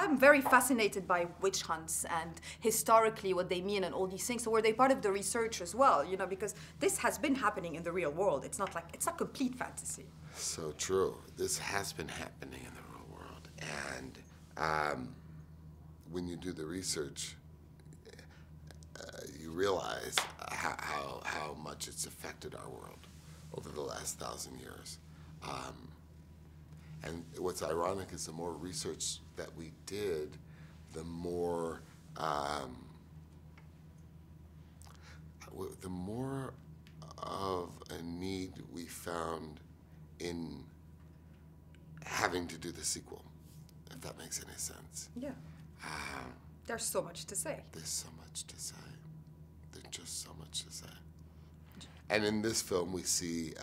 I'm very fascinated by witch hunts and historically what they mean and all these things. So were they part of the research as well? You know, because this has been happening in the real world. It's not complete fantasy. So true. This has been happening in the real world. And when you do the research, you realize how much it's affected our world over the last 1,000 years. And what's ironic is the more research that we did, the more of a need we found in having to do the sequel, if that makes any sense. Yeah. There's so much to say. There's so much to say. There's just so much to say. And in this film, we see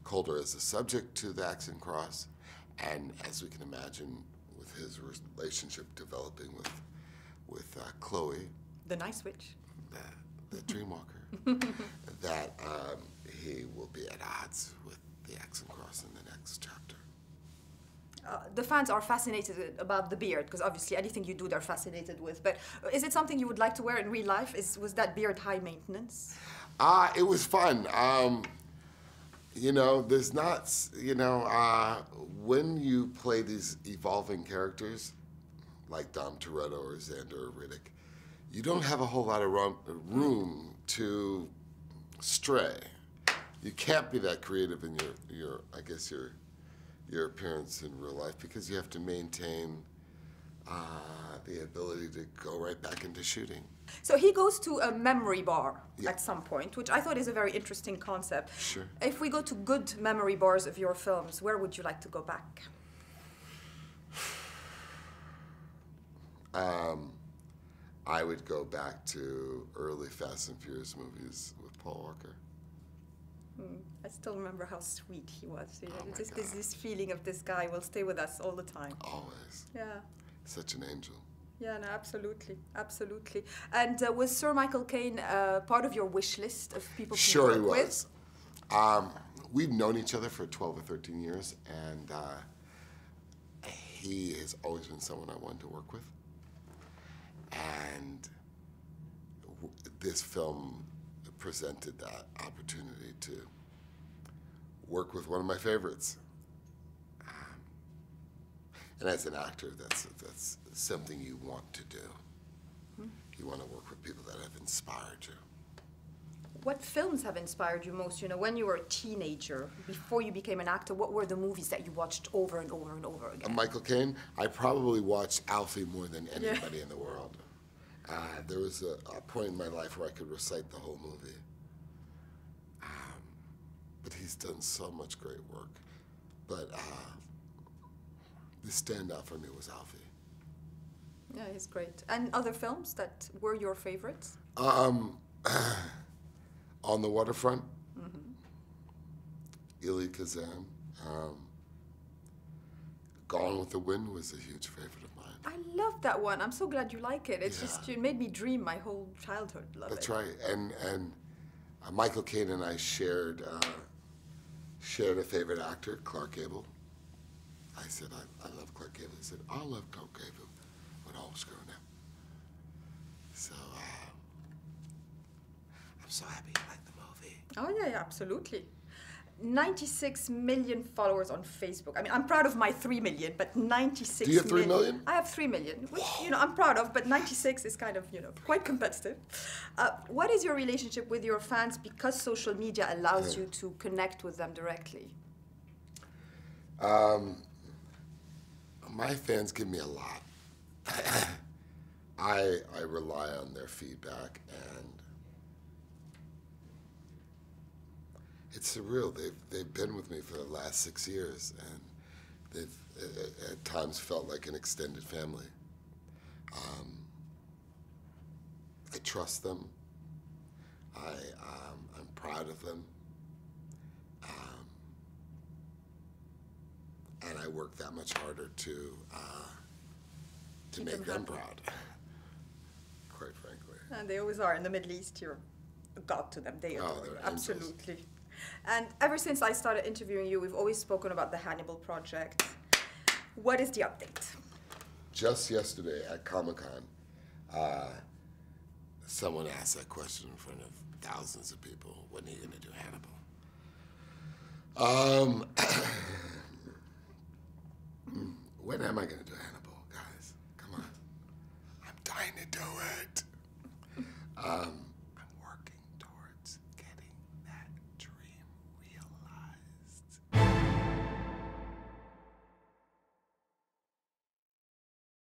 Calder as a subject to the Axe and Cross, and as we can imagine, with his relationship developing with Chloe, the nice witch, the Dreamwalker, that he will be at odds with the Axe and Cross in the next chapter. The fans are fascinated about the beard, because obviously anything you do they're fascinated with. But is it something you would like to wear in real life? Was that beard high maintenance? It was fun. You know, there's not, you know, when you play these evolving characters, like Dom Toretto or Xander or Riddick, you don't have a whole lot of room to stray. You can't be that creative in your I guess your appearance in real life, because you have to maintain the ability to go right back into shooting. So he goes to a memory bar at some point, which I thought is a very interesting concept. Sure. If we go to good memory bars of your films, where would you like to go back? I would go back to early Fast and Furious movies with Paul Walker. I still remember how sweet he was. You know? Oh Just this feeling of this guy will stay with us all the time. Always. Yeah. Such an angel. Yeah, no, absolutely, absolutely. And was Sir Michael Caine part of your wish list of people to work with? Sure he was. We've known each other for 12 or 13 years, and he has always been someone I wanted to work with. And this film presented that opportunity to work with one of my favorites. And as an actor, that's something you want to do. You want to work with people that have inspired you. What films have inspired you most? You know, when you were a teenager, before you became an actor, what were the movies that you watched over and over and over again? Michael Caine, I probably watched Alfie more than anybody in the world. There was a point in my life where I could recite the whole movie. But he's done so much great work. But the standout for me was Alfie. Yeah, he's great. And other films that were your favorites? On the Waterfront, Elie Kazan. Gone with the Wind was a huge favorite of mine. I love that one. I'm so glad you like it. It's just, it made me dream my whole childhood. Love That's it. right. And Michael Caine and I shared a favorite actor, Clark Gable. I said, I love Clark Gable. He said, I love Clark Gable when I was growing up. So, I'm so happy you liked the movie. Oh, yeah, absolutely. 96 million followers on Facebook. I mean, I'm proud of my 3 million, but 96 million. Do you have 3 million? I have 3 million, which, you know, I'm proud of, but 96 is kind of, you know, quite competitive. What is your relationship with your fans, because social media allows you to connect with them directly? My fans give me a lot. I rely on their feedback, and it's surreal. They've been with me for the last 6 years, and they've at times felt like an extended family. I trust them. I'm proud of them. And I work that much harder to make them proud, quite frankly. And they always are. In the Middle East, you're a god to them. They adore you. Absolutely. And ever since I started interviewing you, we've always spoken about the Hannibal project. What is the update? Just yesterday at Comic-Con, someone asked that question in front of thousands of people. When are you going to do Hannibal? When am I going to do Hannibal, guys? Come on. I'm dying to do it.